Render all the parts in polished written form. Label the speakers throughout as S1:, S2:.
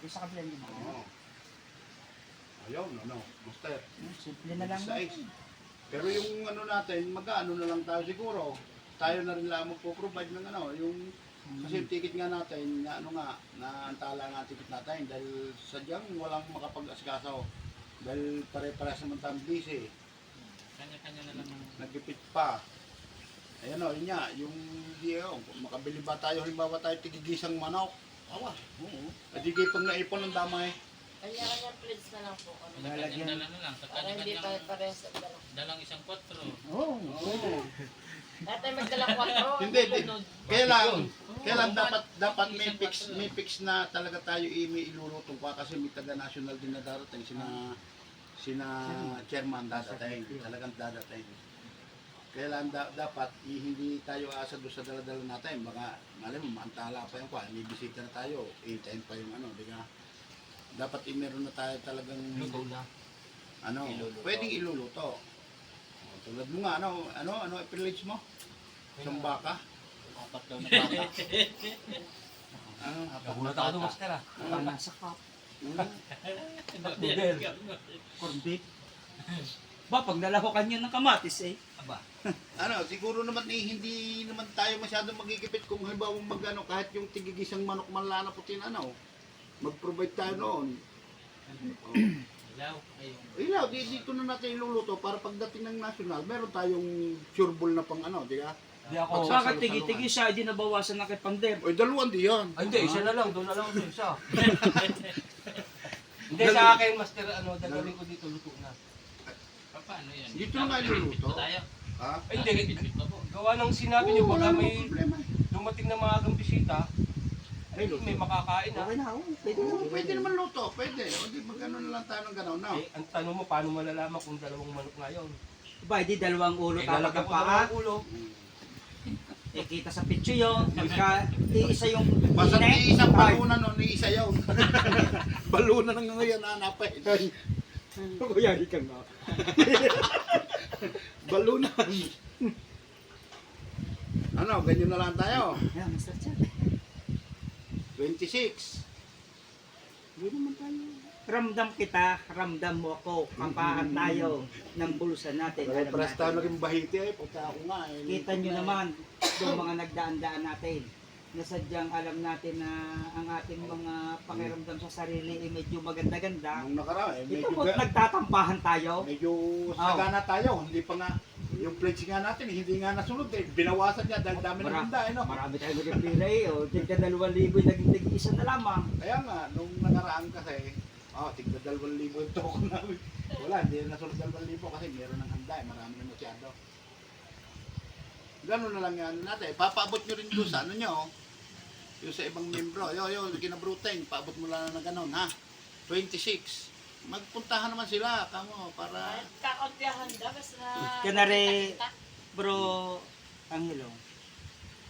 S1: Yung sa kabila nyo.
S2: Oo. Ayaw, master.
S1: Simple na lang.
S2: Size. Pero yung ano natin, mag-ano na lang tayo siguro. Tayo na rin lang magpo-provide ng ano, yung kasi yung ticket nga natin, na ano nga, na antala nga ang ticket natin dahil sadyang walang makapag-asikaso. Dahil pare-parehas naman tayong busy.
S3: Kanya-kanya na lang.
S2: Nagipit pa. Ayan o, yun nga, yung makabili ba tayo, halimbawa tayo tigigisang manok. Awa, oo. At di kayo pag naipon ng damay.
S4: Kanya-kanya plates na lang po kami.
S3: Kanya-kanya dala na lang. Sa
S4: Para hindi
S3: kanya-kanya
S4: parehas ang dala.
S3: dalang isang 4.
S1: Oo.
S2: Oo.
S4: Dati magdala 4.
S2: Hindi. Kaya lang dapat may fix na talaga tayo may iluluto pa kasi may taga-national din na darating sina chairman dadating, talagang dadating. Kaya lang dapat hindi tayo asa doon sa dala-dala natin, baka malam mo maantala pa yung may bisita na tayo, hintayin pa yung ano, di ba? Dapat meron na tayo talagang
S3: Luto na.
S2: ano,
S3: Iluluto.
S2: pwedeng iluluto. Tulad mo nga, ano privilege mo? Isang baka?
S3: Apat daw na baka.
S5: Nagulat ako doon, master ah.
S1: Nasa cup.
S3: Noodle.
S1: Corned beef. Ba, pag nalahokan nyo ng kamatis eh.
S3: Aba.
S2: Ano, siguro naman hindi naman tayo masyadong magigipit kung halimbawa magano kahit yung tigigisang manok man lang na putin ano. Mag-provide tayo noon. Oh.
S3: Ilaw. Ayun.
S2: Ilaw, dito na natin iluluto para pagdating ng national, meron tayong sureball na pang ano, di ba?
S5: Hindi ako.
S1: Bakit tigi-tigi siya, hindi nabawasan na kay Pander.
S2: Oy, dalawang di yan.
S5: Ay, hindi, isa na lang. Doon na lang doon isa. Hindi sa akin, master, ano, dadalhin ko dito, luto na.
S3: Paano yan?
S2: Dito na nga iluluto.
S3: Dito tayo.
S2: Ha?
S5: Ay, hindi.
S3: Bit-bit pa po.
S5: Gawa ng sinabi niyo,
S2: Oo,
S5: baka
S2: wala
S5: may
S2: namang problema.
S5: dumating na mga agang bisita, ay,
S2: Ay, luto.
S5: may makakain ha.
S1: Okay na, oo. Pwede
S2: Oo,
S1: na.
S2: pwede naman luto, pwede. O di magano na lang tayo ng gano'n, no?
S5: Eh, ang tanong mo, paano malalaman kung dalawang manok ngayon?
S1: Ba, di dalawang ulo
S5: Eh,
S1: tapos
S5: lalagyan
S1: ang
S5: ko
S1: paa.
S5: dalawang ulo.
S1: Eh, kita sa picture yun. Iisa yung
S2: Basta
S1: inek.
S2: ni isang
S1: Ay,
S2: balunan no, ni isa yun. Balunan ng ngayon, hanapin.
S1: Kuya, di ka nga.
S2: Balunan. Ano, ganyan na lang tayo.
S1: Yeah, Mr. Chan.
S2: 26.
S1: Hindi naman tayo. Ramdam kita, ramdam mo ako. Kapaan tayo ng bulsa natin. Alam
S2: Paras tayo
S1: natin.
S2: naging bahiti eh. Pagka ako nga eh.
S1: Kita nyo naman yung mga nagdaan-daan natin. Na sadyang alam natin na ang ating mga pakiramdam sa sarili ay medyo maganda-ganda.
S2: Nung nakaraan eh,
S1: Ito po, nagtatampahan tayo.
S2: medyo sagana tayo. Hindi pa nga, yung pledge nga natin, hindi nga nasunod eh. Binawasan niya dahil dami ng handa eh, no?
S1: Marami tayong naging pila eh. O, tigka 2,000 naging tig-isa na lamang.
S2: Kaya nga, nung nakaraan kasi, tigda 2,000 yung toko namin. Wala, hindi na nasunod 2,000 kasi meron ng handa eh. Marami na masyado. Ganun na lang yan natin. Papaabot nyo rin doon sa ano nyo. Yung sa ibang membro. Yung kinabruteng. Paabot mo lang na ganun, ha? 26. Magpuntahan naman sila, kamo, para...
S4: Kakauntiyahan da, basta na...
S1: Kanare, bro, Angelo,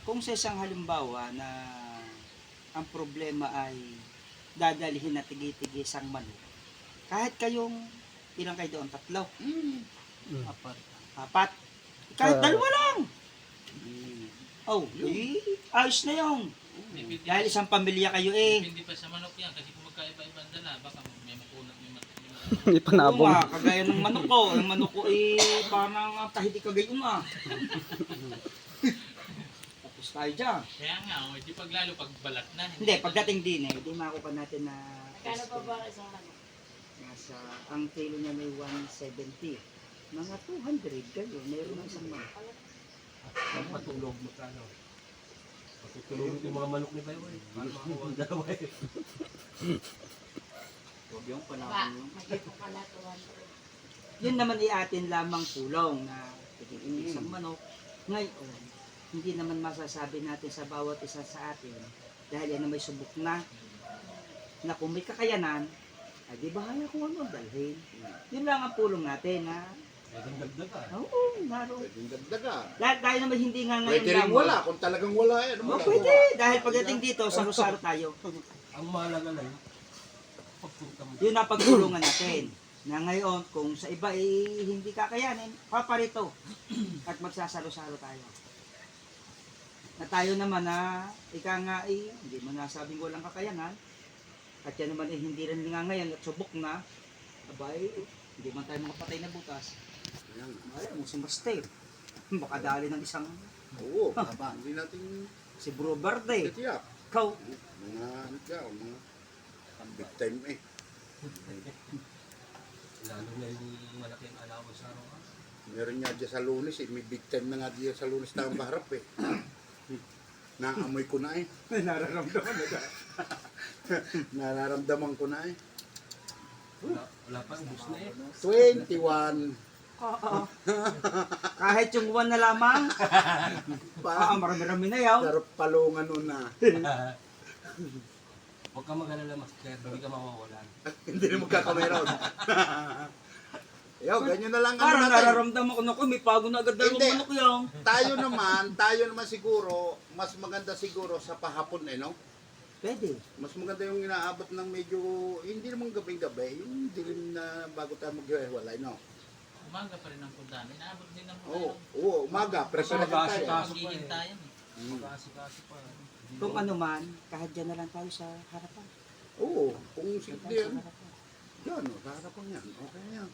S1: kung sa isang halimbawa na ang problema ay dadalhin na tigi-tigi isang manok, kahit kayong, ilang kayo doon? 3? Apat. Kahit 2 lang. Oh, ayos na yun. Dahil isang pamilya kayo eh.
S3: Hindi pa sa manok yan kasi kung magkaiba-ibang dala, baka may makunat, may
S6: Hindi pa
S1: Oo
S6: nabong.
S1: nga, kagaya ng manok ko. Ang manok ko eh, parang tahiti kagayon nga. Tapos tayo dyan.
S3: Kaya nga, di paglalo pagbalat na.
S1: Hindi, pagdating din eh, di makuha natin na
S4: Kano pa ba isang manok?
S1: nasa, ang kilo niya may 170. Mga 200 kayo, meron ng isang manok.
S5: Ang patulog mo ka, ano. Patutulog yung mga manok ni Bayo eh. Paano makakuha ang dalawa eh.
S1: Huwag yung
S4: Ba,
S1: panahon yung...
S4: magiging kalatuan.
S1: Yun naman iatin lamang tulong na tigil isang manok. Ngayon, hindi naman masasabi natin sa bawat isa sa atin dahil yan na may subok na kung may kakayanan, ay di bahala kung ano ang dalhin. Yun lang ang pulong natin ha.
S5: Pwedeng dagdag ka.
S1: Oo, naroon.
S2: Pwedeng dagdaga.
S1: Lahat tayo naman hindi nga ngayon
S2: Pwede rin wala, kung talagang wala eh.
S1: Oh, pwede, dahil pagdating dito, saro-saro tayo.
S5: Ang mahalaga lang, pagpunta mo.
S1: Yun ang pagtulungan natin. Na ngayon, kung sa iba hindi kakayanin, paparito. At magsasalo-salo tayo. Na tayo naman na, ika nga hindi mo nasabing walang kakayanan, At yan naman eh, hindi rin nga ngayon at subok na. Abay, hindi man tayo mga patay na butas.
S2: Ayan.
S1: Wala mo si Master. Baka dali ng isang
S2: Oo, baba. Hindi natin
S1: si Bro Verde.
S2: titiyak.
S1: Ikaw,
S2: Mga ano ka, mga big time eh.
S5: Lalo na yung malaking alawan sa araw.
S2: Meron nga dyan sa Lunes eh. May big time na nga dyan sa Lunes na ang baharap eh. Naamoy ko na eh.
S1: nararamdaman na ka.
S2: Nararamdaman ko na eh.
S5: Wala pa, ubus na eh.
S2: 21.
S1: Oo. Kahit yung buwan na lamang. Marami-rami na yaw.
S2: Sarap palungan nun na.
S5: Huwag ka mag-alala, Master. Hindi ka mawawalan.
S2: Hindi na magkakameron. Yo, ganyan na lang ano
S1: Parang
S2: natin.
S1: nararamdaman ko na ko, may pago na agad dalawang
S2: Hindi.
S1: manok yaw.
S2: Tayo naman siguro, mas maganda siguro sa pahapon eh, no?
S1: Pwede.
S2: Mas maganda yung inaabot ng medyo, hindi naman gabing-gabi, yung dilim na bago tayo maghiwalay, no?
S3: Umaga pa rin ang puntahan. Inaabot din ng
S2: Oo, oo, umaga, preparahan tayo.
S5: Kaso pa
S3: Maghihintayan eh.
S5: Mag-aasikaso pa.
S1: Kung ano man, kahit dyan na lang tayo sa harapan.
S2: Oo, kung
S1: Dyan
S2: simple
S1: tayo
S2: yan,
S1: sa harapan.
S2: yan, o, sa harapan yan, okay yan.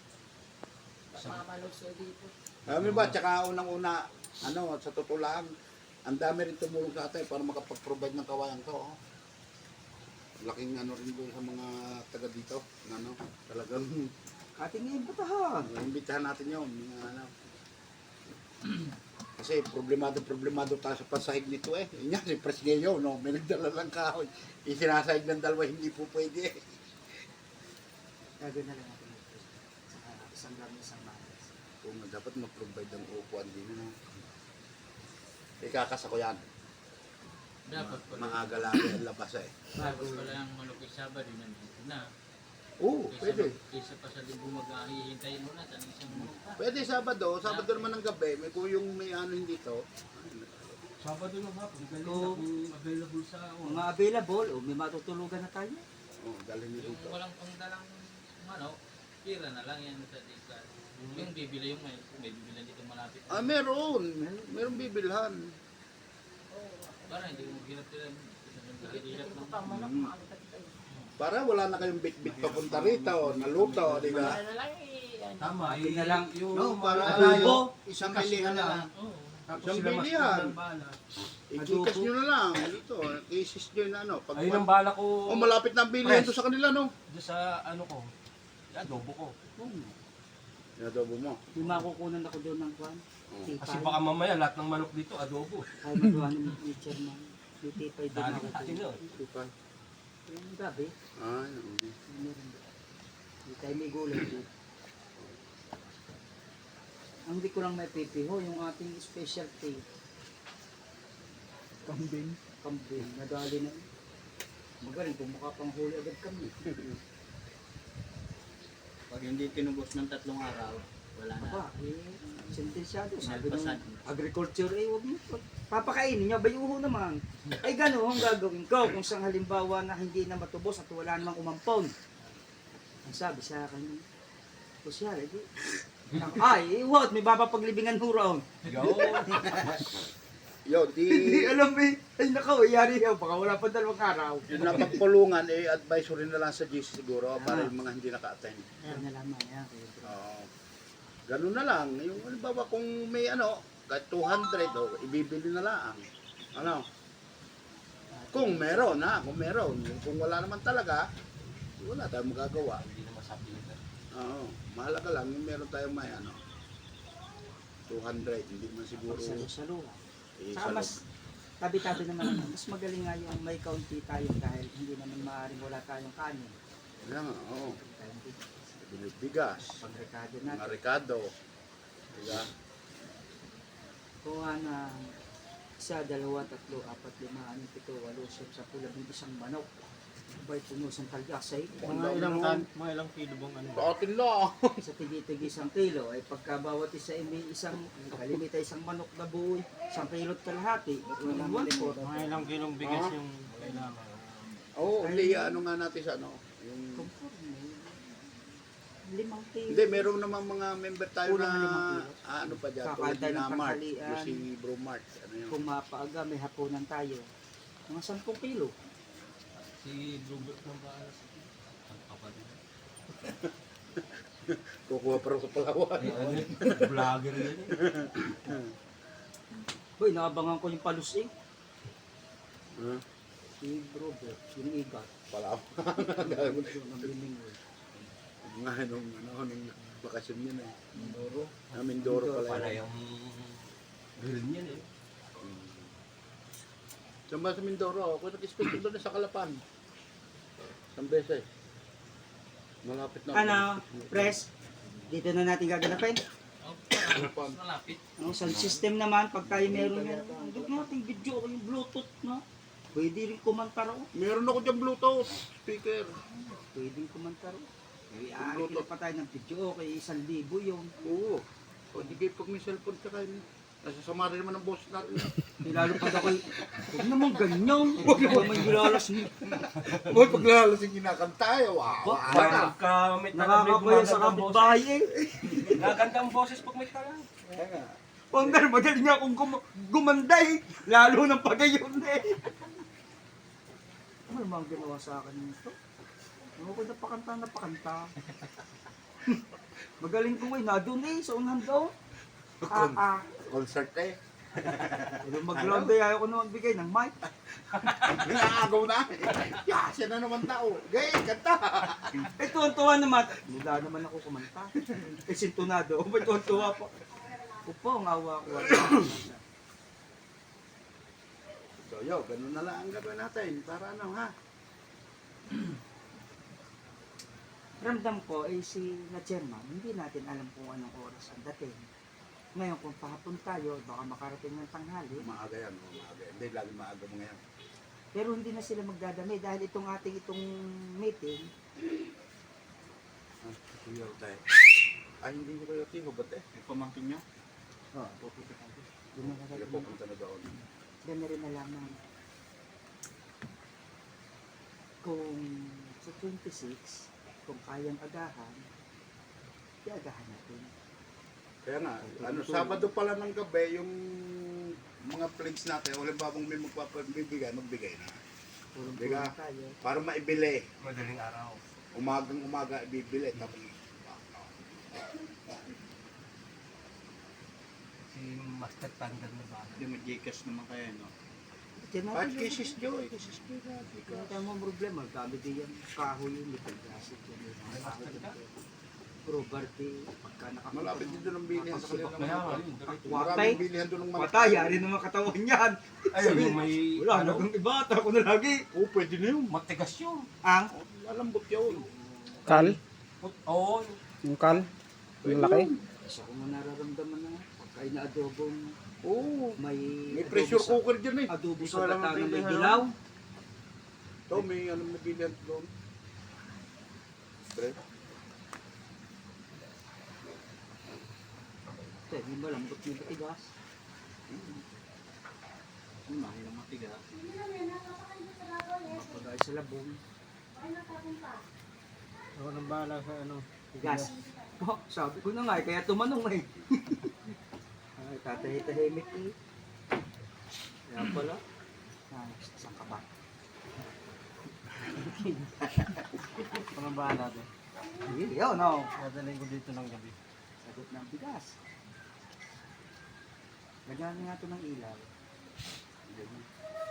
S4: Mamalusyo dito.
S2: Alam mo ba, tsaka unang-una, ano, sa totoo lang, ang dami rin tumulong sa atin para makapag-provide ng kawayan to, oh. Laking ano rin doon sa mga taga dito, ano, talagang
S1: Ating imbitahan.
S2: imbitahan natin yun, mga ano. Kasi problemado tayo sa pasahig nito eh. Yun yan, si Presneo, no, may nagdala lang kahoy. Isinasahig ng dalawa, hindi po pwede eh.
S1: Gagawin na lang natin ito. Saka isang lang isang malas.
S2: Kung dapat mag-provide ng upuan din, no. Ikakas ako yan.
S3: Dapat pala.
S2: Maaga lang yan labas eh.
S3: Dapat pala ang malupit Sabado nandito na.
S2: Oo, pwede.
S3: Kaysa pa sa linggo mag-ahihintayin mo na sa isang manok pa.
S2: Pwede Sabado naman ng gabi, may kung yung may ano hindi to.
S5: Sabado ng hapon, galing
S1: Oo.
S5: na kung available sa
S1: Mga available, o may matutulugan na tayo.
S2: Oh, dalhin niyo
S3: Yung
S2: dito.
S3: walang pangdalang manok, pira na lang yan sa dika. Yung bibili yung may bibili dito malapit.
S2: Ah, meron. Meron bibilhan.
S3: Para hindi mo hirap sila. Hirap ng
S4: Pa manok, makalipat tayo.
S2: Para wala na kayong bit-bit papunta rito, naluto, di ba?
S4: Ano na lang eh. Ano.
S5: Tama,
S1: Atin na lang.
S5: yung
S2: No, para
S1: Adobo.
S2: isang
S5: Kasi
S2: bilihan na
S5: na
S2: lang.
S3: Oo.
S5: Tapos
S2: Isang
S5: sila mas
S2: bilihan.
S5: ng bala.
S2: Ikikas nyo na lang. Ito, isis nyo na ano. Pag
S5: Ayun ang bala ko.
S2: oh, malapit na ang bilihan to sa kanila, no?
S5: Doon sa ano ko. Adobo ko.
S2: Inadobo mo.
S1: May makukunan ako doon ng kwan.
S2: Oh.
S5: Kasi baka mamaya lahat ng manok dito adobo.
S1: Kaya magawa ni Chairman. May tipay doon
S5: Dali
S1: ako.
S5: natin yun.
S2: Supay.
S1: Yung gabi,
S2: Ay, okay.
S1: meron doon. Hindi tayo may gulay doon. Ang hindi ko lang may pipiho, yung ating specialty. Kambing. Kambing. Nadali na. Magaling kung makapang huli agad kami.
S6: Pag hindi tinubos ng 3 araw, wala na.
S1: Aba, sentensyado. Sabi ng
S6: Nalpasan.
S1: agriculture, huwag mo. Papakainin niya, bayuho naman. Ay gano'n ang gagawin ko kung sa halimbawa na hindi na matubos at wala namang umampon. Ang sabi sa akin, sosyal, edi. Ay, what? May papaglibingan huraw.
S5: Yo.
S2: Yo,
S1: Hindi
S2: di
S1: alam eh. Ay nakaw, yari yan. Baka wala pa 2 araw.
S2: yung napagpulungan, eh, advisory na lang sa GC siguro para yung mga hindi naka-attend.
S1: Yan na lamang yan.
S2: Oo. Ganun na lang. Yung halimbawa kung may ano, kahit 200, oh, ibibili na lang. Ano? Kung meron ha, kung meron. Kung wala naman talaga, wala tayong magagawa.
S5: Hindi na masabi nito.
S2: Oo. Mahalaga lang yung meron tayong may ano. 200, hindi man siguro.
S1: Salo-salo.
S2: Eh,
S1: Saka
S2: sa
S1: mas tabi-tabi naman naman. Mas magaling nga yung may kaunti tayo dahil hindi naman maaaring wala tayong kanin.
S2: Kaya nga, oo.
S1: Tayong
S2: Bigas,
S1: pagrekado
S2: mga
S1: natin.
S2: rekado. Diba?
S1: Kuha na 1, 2, 3, 4, 5, 6, 7, 8, 9, 10, 11, 1 manok. Abay puno isang kalgasay.
S6: Mga ilang kilo bang ano?
S2: Sa atin lang.
S1: Sa tigi-tigi 1 kilo ay pagka bawat isa ay may isang kalimita isang manok na buoy, 1 kilo't kalahati.
S6: Mga ilang kilong bigas
S2: Ah?
S6: yung kailangan.
S2: Oo, hindi ano nga natin sa ano. Yung
S1: 5 kilo.
S2: hindi, meron naman mga member tayo
S1: Kulang
S2: na
S1: 5 kilos.
S2: ano pa dyan,
S1: Kakain
S2: tulad
S1: tayo
S2: ni
S1: ng
S2: Mart,
S1: tanghalian.
S2: yung si Bro Mart, ano yun.
S1: Kung mapaaga may hapunan tayo. Mga 10 kilo.
S5: Si Robert ng balas. Ang kapatid.
S2: Kukuha pa rin sa Palawan.
S5: Eh, ano yun? Vlogger yun eh.
S1: Boy, naabangan ko yung palus eh.
S2: Ha?
S1: Si Robert, yung igat.
S2: Palawan.
S1: Ng Bimingoy.
S2: Nga nung bakasyon yun eh.
S1: Mindoro.
S2: Mindoro pala
S5: Pala
S2: yun.
S5: yung grill niyan eh.
S2: Sa Mindoro, ako nag-spend doon sa Kalapan. Isang beses. Malapit na.
S1: Ano, press, dito na natin gaganapin.
S3: Oh, malapit.
S1: Ang sound system naman, pag tayo meron yan, huwag natin video o yung Bluetooth, no? Pwede rin kumanta raw.
S2: Meron ako dyan Bluetooth speaker.
S1: Pwede rin kumanta raw. Eh,
S2: Bluetooth.
S1: pa tayo ng video, okay, 1,000 yun.
S2: Oo. O di kayo pag may cellphone ka kayo. Nasasama rin naman ang boss natin.
S1: Lalo pag ako, huwag naman ganyan. Huwag naman gilalas mo.
S2: Huwag paglalas yung kinakanta eh. Wow.
S5: Pagka may
S1: Nakakapayo sa kapitbahay eh.
S5: Naganda ang boses pag may talag.
S1: Panggar, madali niya akong gumanda eh. Lalo ng pagayon eh. Ano naman ang ginawa sa akin nito? Ano ko napakanta. Magaling ko eh, nadun eh, sa unahan daw.
S2: Concert eh.
S1: Pero mag-ground day, ayaw ko na magbigay ng mic.
S2: Nangagaw na. Siya na naman tao. Gay, kanta.
S1: Eh, tuwan-tuwa naman. Mula naman ako kumanta. Eh, sintonado. O, may tuwan-tuwa pa. Upo, ang awa ko.
S2: So yo, ganun na lang ang gagawin natin. Para ano ha?
S1: Ramdam ko, eh, si na chairman, hindi natin alam kung anong oras ang dating. Ngayon, kung pahapon tayo, baka makarating ng tanghali.
S2: Maaga yan. Maaga. Hindi, lagi maaga mo ngayon.
S1: Pero hindi na sila magdadami dahil itong meeting,
S2: Kuya tayo. Ay, hindi ko kayo tiho. Ba't eh?
S6: Yung pamangkin nyo?
S1: doon na
S2: Kaya pupunta na doon.
S1: Yan na rin nalaman. Kung sa 26, kung kayang agahan, iagahan natin.
S2: Kaya nga, Sabado pala ng gabi, yung mga plates natin, wala babang may magpapabibigay, magbigay na.
S1: Purong
S2: Biga.
S1: tayo.
S2: Para maibili.
S5: Madaling araw.
S2: Umagang-umaga ibibili. Tapos,
S5: Si Master Thunder na ba?
S6: Hindi may Gcash naman kayo, no?
S1: Diyan
S2: kahit
S1: natin.
S2: kisses Joy, kisses Joy natin.
S1: Kung tayo mo problema, gamit din yan. Kahoy yun, little plastic yun. Mga kahoy yun. Property, pagka nakakita.
S2: Malapit din doon ang bilihan sa kanila.
S5: Kaya nga yun. diretso.
S2: Maraming bilihan doon ng mga.
S1: Patay, yari naman katawan yan.
S5: Ayun yung may
S1: Wala, nagang iba, tako na lagi.
S2: Oo, pwede na yun.
S5: matigas yun.
S1: Ang,
S2: Malambot yun.
S7: Kal?
S5: Oo.
S7: Yung kal? Yung laki?
S1: isa ko nga nararamdaman na, pagka inaadobong
S2: Oo.
S1: may
S2: May pressure
S1: adobo
S2: cooker dyan eh.
S1: adobo
S2: Ikaw
S1: sa
S2: lang ang
S1: bata na may
S2: bilihan.
S1: dilaw.
S2: Ito, may may bilihan doon. Pre.
S1: Ito, hindi ba lambot yung matigas?
S6: Yung mahal ng matigas.
S1: Mapagay sa labong.
S7: Ako nang bahala sa ano.
S1: Gas. Oh, sabi ko na nga, kaya tumanong eh. Ay, tatahi-tahimik eh. Kaya pala. Ah, saan ka ba?
S7: Ako nang bahala doon.
S1: Hindi, yun, no.
S7: Dadaling ko dito ng gabi.
S1: Sagot ng bigas. Lagyan nga ito ng ilaw.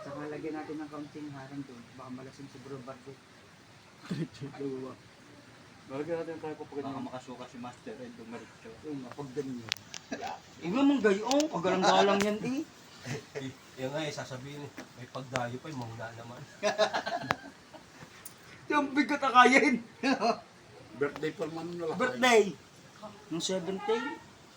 S1: Saka lagyan natin ng kaunting harang doon. Baka malasing si Bro Bardo.
S2: Nalagyan natin tayo po
S6: Baka makasuka si Master Ed dumiretso.
S1: Yung pag ganyan. Huwag naman gayong, kagalang-galang yan eh.
S5: Yung nga eh, sasabihin eh, may pagdayo pa, mahuna naman.
S1: Yung bigat akayin.
S2: birthday pa naman nila.
S1: Birthday. Nung 17.